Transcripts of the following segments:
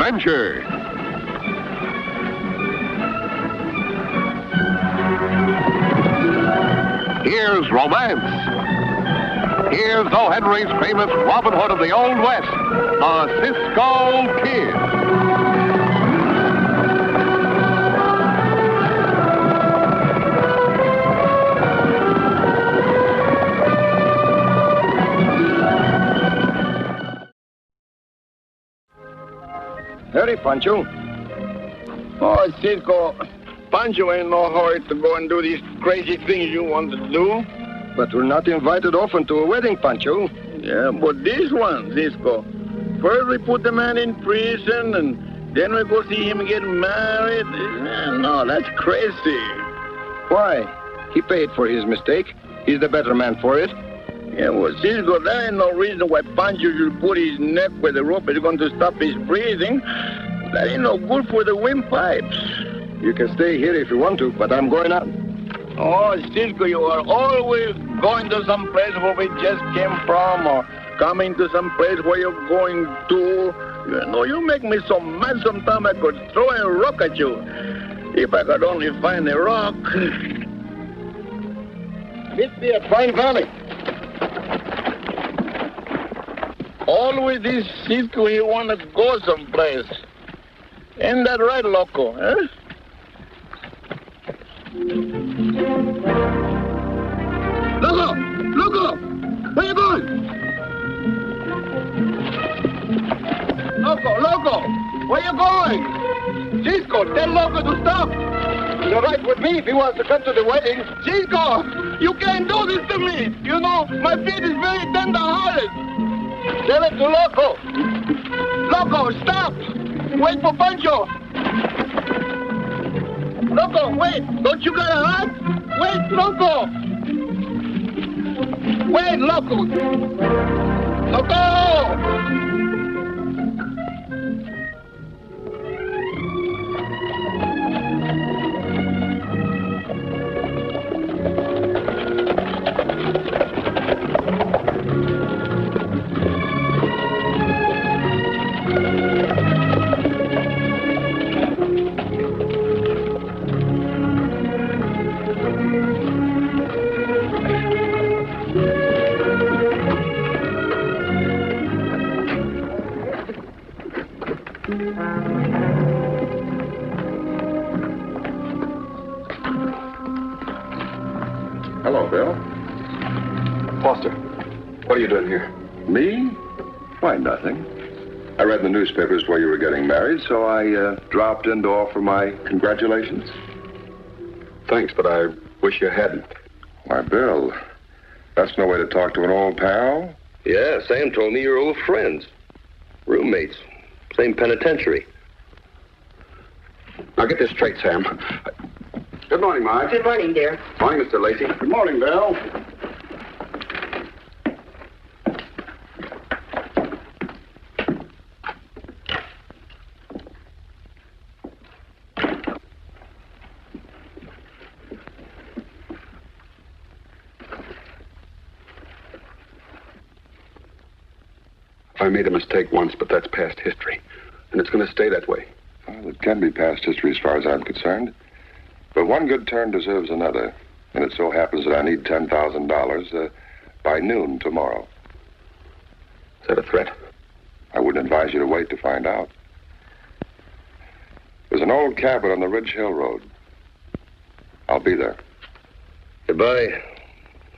adventure. Here's romance. Here's O. Henry's famous Robin Hood of the Old West, the Cisco Kid. Howdy, Pancho. Oh, Cisco, Pancho ain't no hurry to go and do these crazy things you want to do. But we're not invited often to a wedding, Pancho. Yeah, but this one, Cisco. First we put the man in prison, and then we go see him get married. No, that's crazy. Why? He paid for his mistake. He's the better man for it. Yeah, well, Cisco, there ain't no reason why Pancho should put his neck where the rope is going to stop his breathing. That ain't no good for the windpipes. You can stay here if you want to, but I'm going out. Oh, Cisco, you are always going to some place where we just came from, or coming to some place where you're going to. You know, you make me so mad sometimes I could throw a rock at you. If I could only find a rock. Meet me at Pine Valley. Always this Cisco, you want to go someplace. Ain't that right, Loco, eh? Loco! Loco! Where you going? Loco! Where you going? Cisco, tell Loco to stop. He's all right with me if he wants to come to the wedding. Cisco, you can't do this to me. You know, my feet is very tender-hearted. Tell it to Loco. Loco, stop! Wait for Pancho. Loco, wait! Don't you got a heart? Wait, Loco! Wait, Loco! Loco! Hello, Bill. Foster, what are you doing here? Me? Why, nothing. I read in the newspapers where you were getting married, so I dropped in to offer my congratulations. Thanks, but I wish you hadn't. Why, Bill, that's no way to talk to an old pal. Yeah, Sam told me you're old friends. Roommates. Same penitentiary. Now get this straight, Sam. Good morning, Marge. Good morning, dear. Morning, Mr. Lacey. Good morning, Bill. I made a mistake once, but that's past history. And it's going to stay that way. Well, it can be past history as far as I'm concerned. But one good turn deserves another. And it so happens that I need $10,000 by noon tomorrow. Is that a threat? I wouldn't advise you to wait to find out. There's an old cabin on the Ridge Hill Road. I'll be there. Goodbye,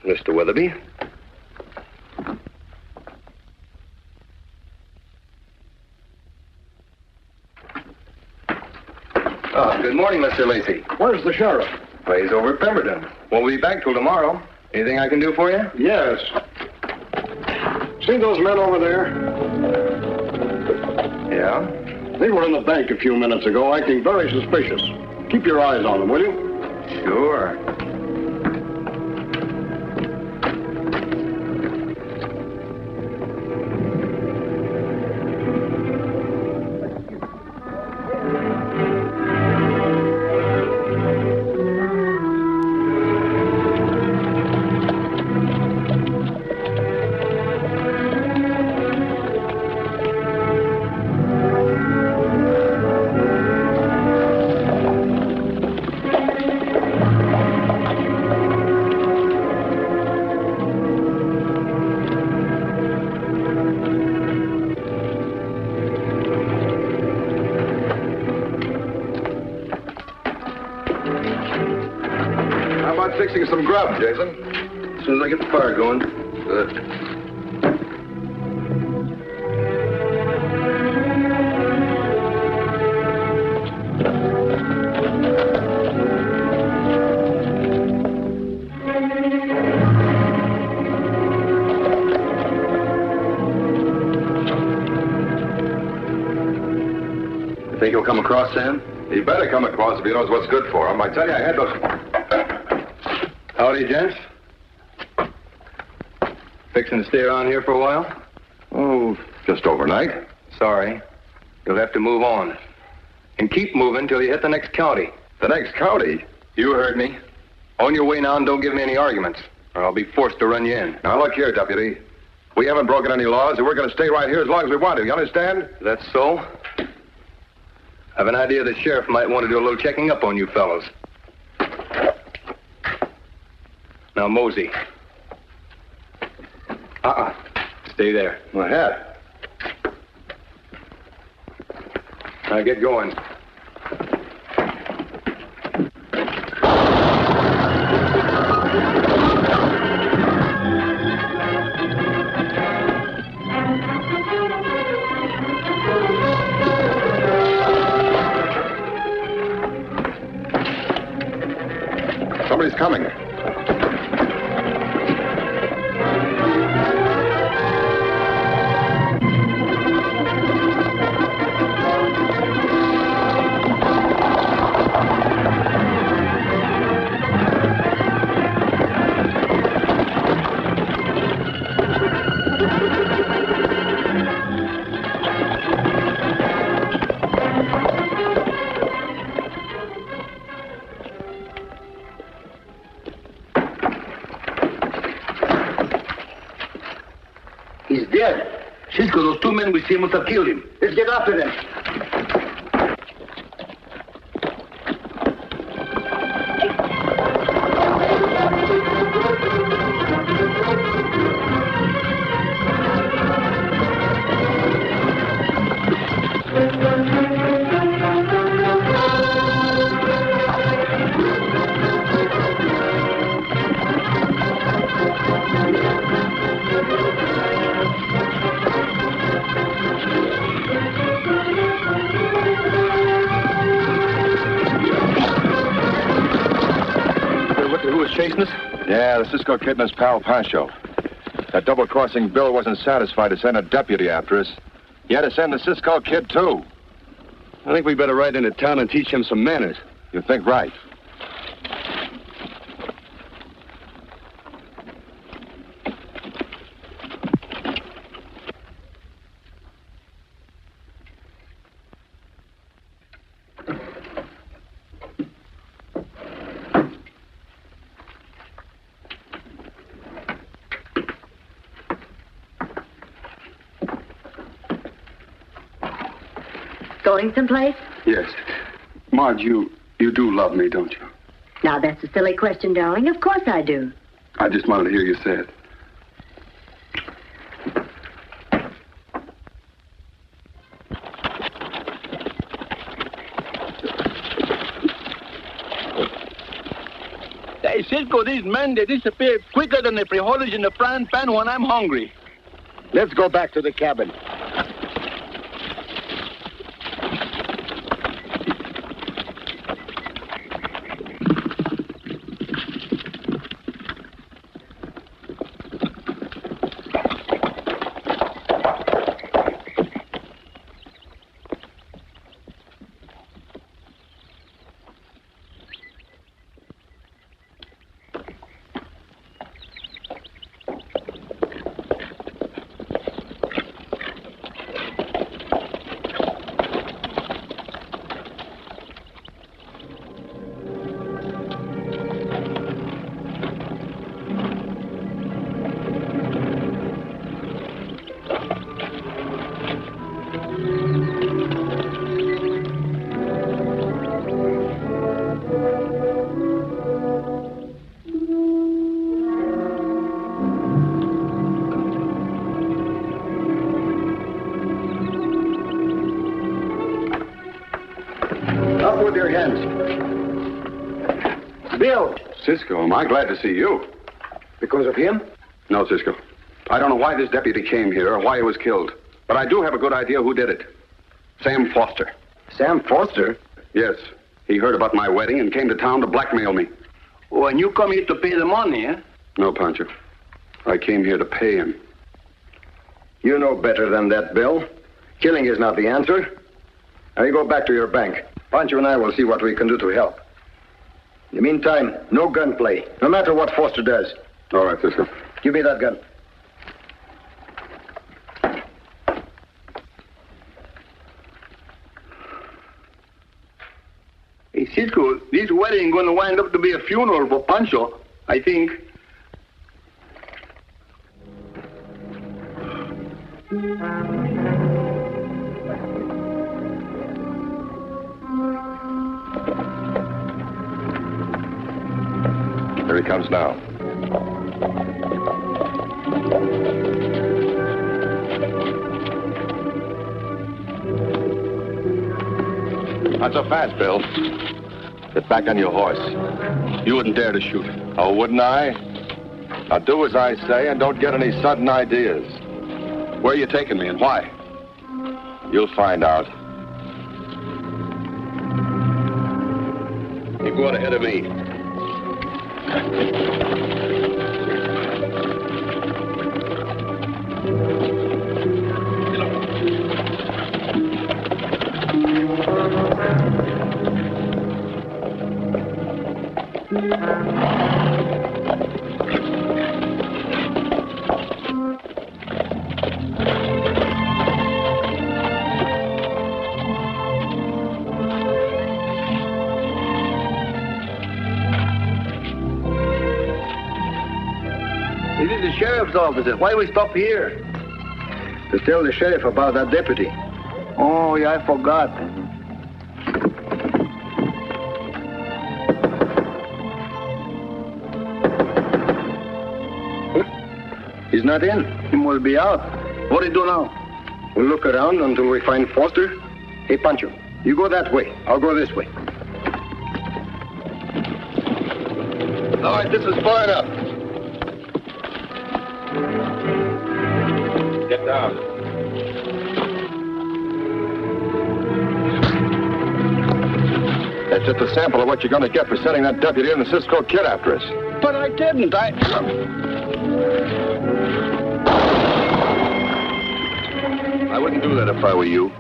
Mr. Weatherby. Good morning, Mr. Lacey. Where's the sheriff? Well, he's over at Pemberton. Won't be back till tomorrow. Anything I can do for you? Yes. See those men over there? Yeah? They were in the bank a few minutes ago, acting very suspicious. Keep your eyes on them, will you? Sure. grub, Jason? As soon as I get the fire going. Good. You think he'll come across, Sam? He better come across if he knows what's good for him. I tell you, I had those... Howdy, gents. Fixing to stay around here for a while? Oh, just overnight. Sorry. You'll have to move on. And keep moving till you hit the next county. The next county? You heard me. On your way now and don't give me any arguments, or I'll be forced to run you in. Now, look here, Deputy. We haven't broken any laws, and we're going to stay right here as long as we want to. You understand? That's so? I've an idea the sheriff might want to do a little checking up on you fellows. Now, mosey. Stay there. My hat. Now get going. Somebody's coming. He's dead. Cisco, those two men we see must have killed him. Let's get after them. Chasing us? Yeah, the Cisco Kid and his pal Pancho. That double-crossing Bill wasn't satisfied to send a deputy after us. He had to send the Cisco Kid, too. I think we better ride into town and teach him some manners. You think right. Going someplace? Yes. Marge, you do love me, don't you? Now, that's a silly question, darling. Of course I do. I just wanted to hear you say it. Hey, Cisco, these men, they disappear quicker than the frijoles in the frying pan when I'm hungry. Let's go back to the cabin. Bill, Cisco, am I glad to see you. Because of him? No, Cisco. I don't know why this deputy came here or why he was killed. But I do have a good idea who did it. Sam Foster. Sam Foster? Yes. He heard about my wedding and came to town to blackmail me. Oh, and you come here to pay the money, eh? No, Pancho. I came here to pay him. You know better than that, Bill. Killing is not the answer. Now you go back to your bank. Pancho and I will see what we can do to help. In the meantime, no gunplay, no matter what Foster does. All right, Cisco. Give me that gun. Hey, Cisco, this wedding is going to wind up to be a funeral for Pancho, I think. Here he comes now. Not so fast, Bill. Get back on your horse. You wouldn't dare to shoot. Oh, wouldn't I? Now do as I say and don't get any sudden ideas. Where are you taking me and why? You'll find out. You go on ahead of me. This is the sheriff's office. Why do we stop here? To tell the sheriff about that deputy. Oh, yeah, I forgot. He's not in. He must be out. What do you do now? We'll look around until we find Foster. Hey, Pancho, you go that way. I'll go this way. All right, this is far enough. Get down. That's just a sample of what you're going to get for sending that deputy and the Cisco Kid after us. But I didn't. I wouldn't do that if I were you.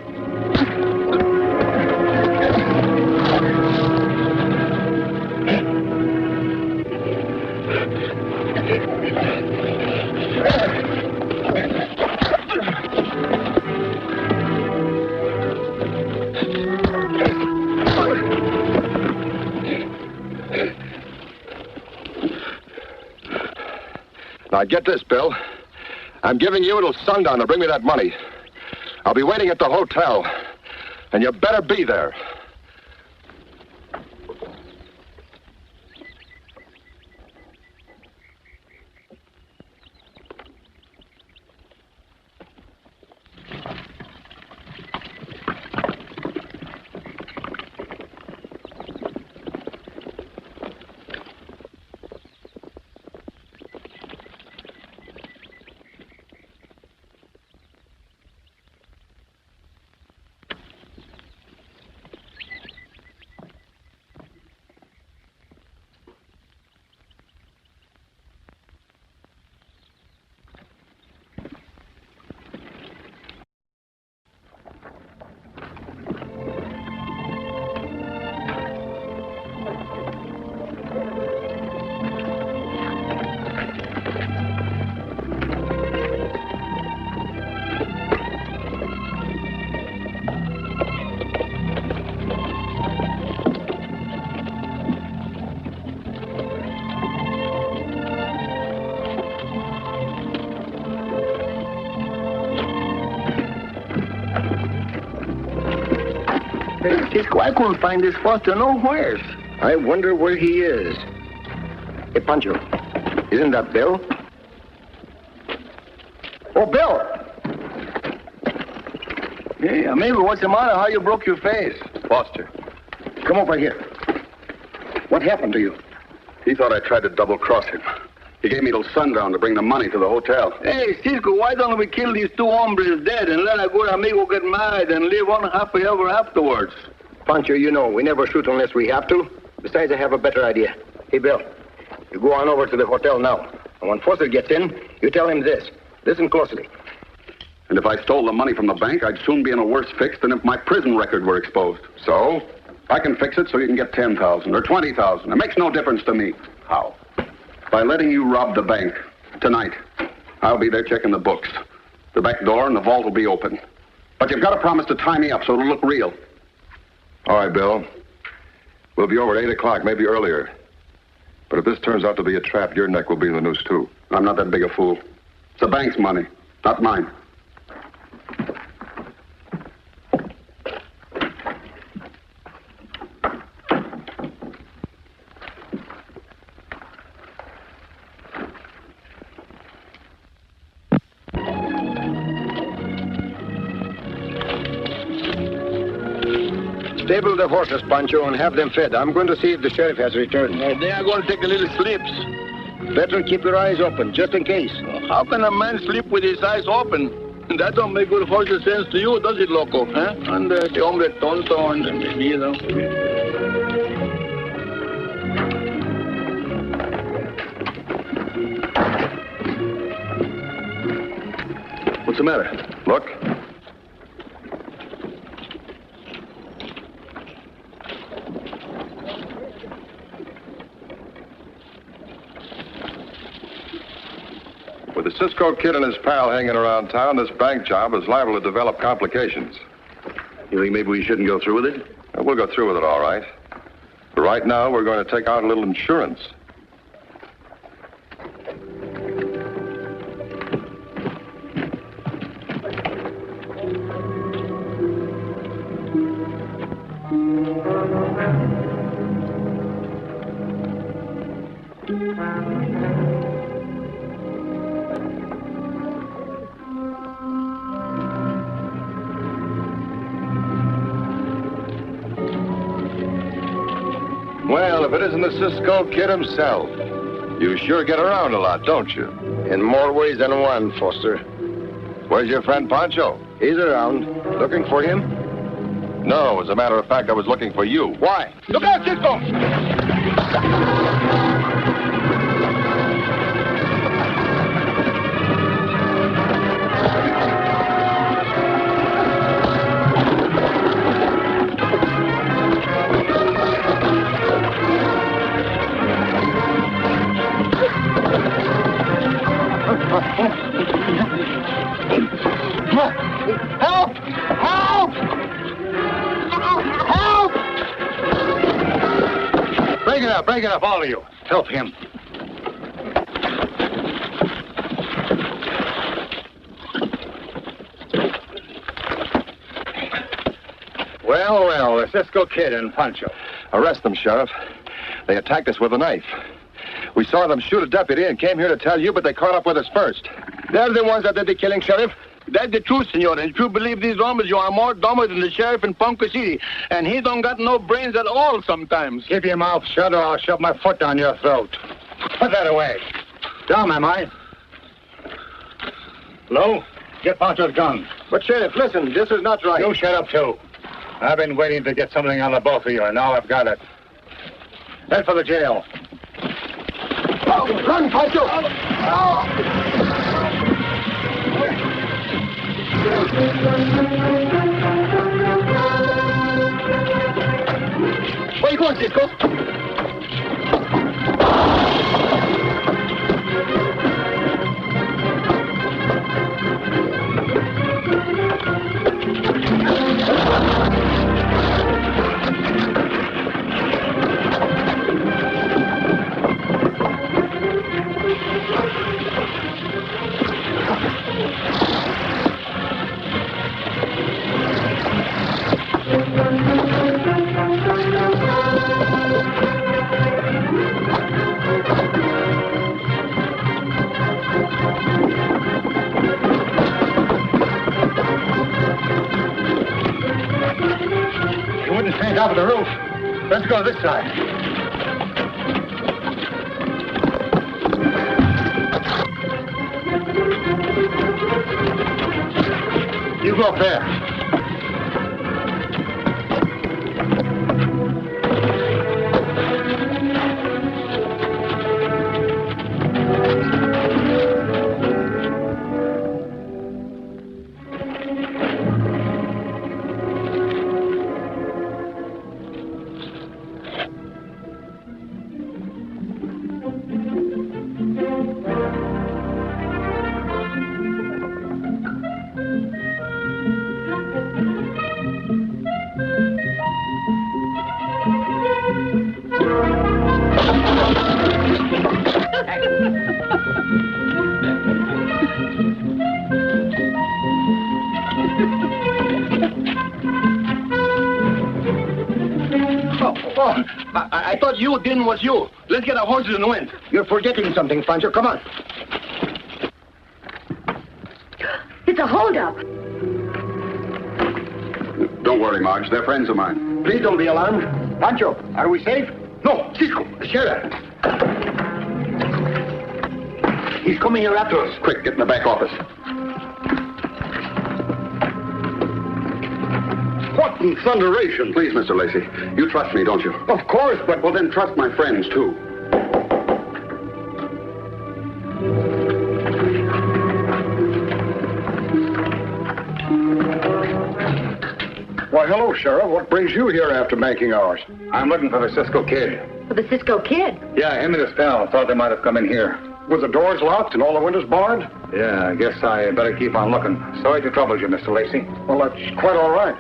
Now get this, Bill. I'm giving you until sundown to bring me that money. I'll be waiting at the hotel, and you better be there. Cisco, I couldn't find this Foster nowhere. I wonder where he is. Hey, Pancho, isn't that Bill? Oh, Bill! Hey, amigo, what's the matter? How you broke your face? Foster. Come over here. What happened to you? He thought I tried to double-cross him. He gave me till sundown to bring the money to the hotel. Hey, Cisco, why don't we kill these two hombres dead and let our good amigo get married and live on happy ever afterwards? Pancho, you know, we never shoot unless we have to. Besides, I have a better idea. Hey, Bill, you go on over to the hotel now. And when Foster gets in, you tell him this. Listen closely. And if I stole the money from the bank, I'd soon be in a worse fix than if my prison record were exposed. So? I can fix it so you can get 10,000 or 20,000. It makes no difference to me. How? By letting you rob the bank tonight. I'll be there checking the books. The back door and the vault will be open. But you've got to promise to tie me up so it'll look real. All right, Bill. We'll be over at 8 o'clock, maybe earlier. But if this turns out to be a trap, your neck will be in the noose, too. I'm not that big a fool. It's the bank's money, not mine. Stable the horses, Pancho, and have them fed. I'm going to see if the sheriff has returned. They are going to take a little sleeps. Better keep your eyes open, just in case. How can a man sleep with his eyes open? That don't make good horse sense to you, does it, loco? Huh? And the hombre tonto and maybe, you know. What's the matter? Look. With the Cisco Kid and his pal hanging around town, this bank job is liable to develop complications. You think maybe we shouldn't go through with it? We'll go through with it all right. But right now, we're going to take out a little insurance. Well, if it isn't the Cisco Kid himself. You sure get around a lot, don't you? In more ways than one, Foster. Where's your friend Pancho? He's around. Looking for him? No, as a matter of fact, I was looking for you. Why? Look out, Cisco! Help! Help! Help! Break it up, all of you. Help him. Well, the Cisco Kid and Pancho. Arrest them, Sheriff. They attacked us with a knife. We saw them shoot a deputy and came here to tell you, but they caught up with us first. They're the ones that did the killing, Sheriff. That's the truth, senor. And if you believe these hombres, you are more dumber than the sheriff in Ponca City. And he don't got no brains at all sometimes. Keep your mouth shut or I'll shove my foot down your throat. Put that away. Down, am I? Lowe, get Pancho's gun. But, Sheriff, listen, this is not right. You shut up, too. I've been waiting to get something on the both of you, and now I've got it. Head for the jail. Oh, run, Pancho! Oh. Where you going, Cisco? You wouldn't faint off of the roof. Let's go this side. Look there. I thought you didn't was you. Let's get our horses and win. You're forgetting something, Pancho. Come on. It's a holdup. Don't worry, Marge. They're friends of mine. Please don't be alarmed. Pancho, are we safe? No, Cisco, Sheriff. He's coming here after us. Quick, get in the back office. What in thunderation? Please, Mr. Lacey. You trust me, don't you? Of course, but... Well, then trust my friends, too. Why, hello, Sheriff. What brings you here after banking hours? I'm looking for the Cisco Kid. For the Cisco Kid. Yeah, him and his pal. Thought they might have come in here. Was the doors locked and all the windows barred? Yeah, I guess I better keep on looking. Sorry to trouble you, Mr. Lacey. Well, that's quite all right.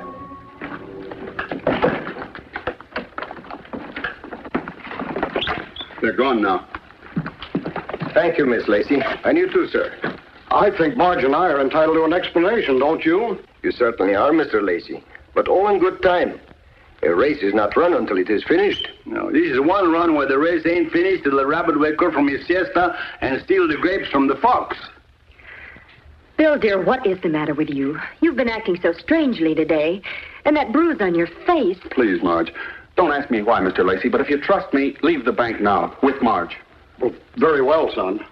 They're gone now. Thank you, Miss Lacey. And you too, sir. I think Marge and I are entitled to an explanation, don't you? You certainly are, Mr. Lacey. But all in good time. A race is not run until it is finished. No, this is one run where the race ain't finished till the rabbit wake up from his siesta and steal the grapes from the fox. Bill, dear, what is the matter with you? You've been acting so strangely today. And that bruise on your face. Please, Marge. Don't ask me why, Mr. Lacey, but if you trust me, leave the bank now, with Marge. Well, very well, son.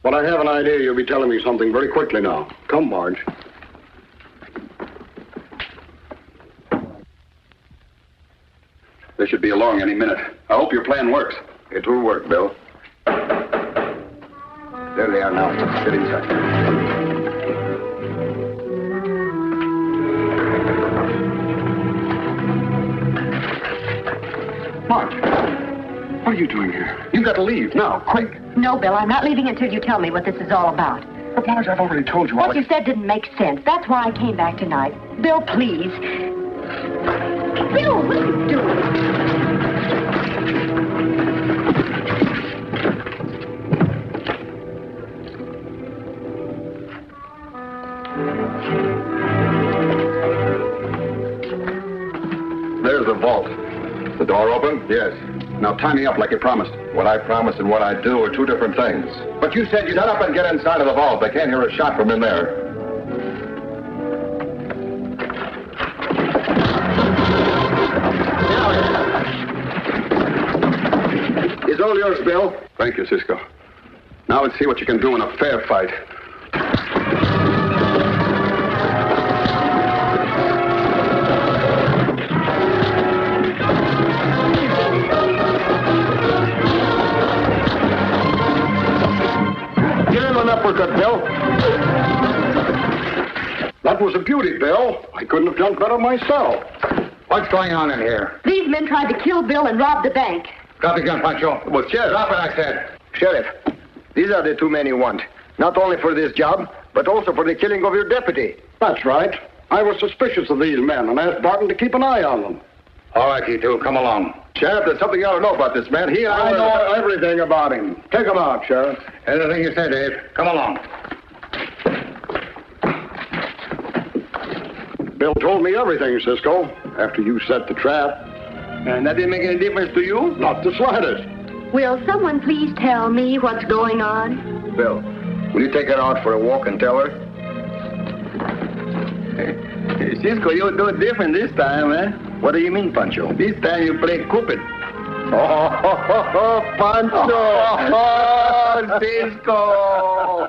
But I have an idea you'll be telling me something very quickly now. Come, Marge. They should be along any minute. I hope your plan works. It will work, Bill. There they are now. Get inside. Marge, what are you doing here? You've got to leave now, quick. No, Bill, I'm not leaving until you tell me what this is all about. But Marge, I've already told you What you said didn't make sense. That's why I came back tonight. Bill, please. Bill, what are you doing? There's the vault. The door open? Yes. Now tie me up like you promised. What I promised and what I do are two different things. But you said you'd shut up and get inside of the vault. They can't hear a shot from in there. It's all yours, Bill. Thank you, Cisco. Now let's see what you can do in a fair fight. Uppercut, Bill. That was a beauty, Bill. I couldn't have done better myself. What's going on in here? These men tried to kill Bill and rob the bank. Drop the gun, Pancho. Well, Sheriff. Drop it, I said. Sheriff, these are the two men you want. Not only for this job, but also for the killing of your deputy. That's right. I was suspicious of these men and asked Barton to keep an eye on them. All right, you two, come along. Sheriff, there's something you ought to know about this man. He and I know everything about him. Take him out, Sheriff. Anything you say, Dave. Come along. Bill told me everything, Cisco, after you set the trap. And that didn't make any difference to you? Not the slightest. Will someone please tell me what's going on? Bill, will you take her out for a walk and tell her? Hey, Cisco, you do it different this time, eh? What do you mean, Pancho? This time you play Cupid. Oh, Pancho! Oh, Cisco!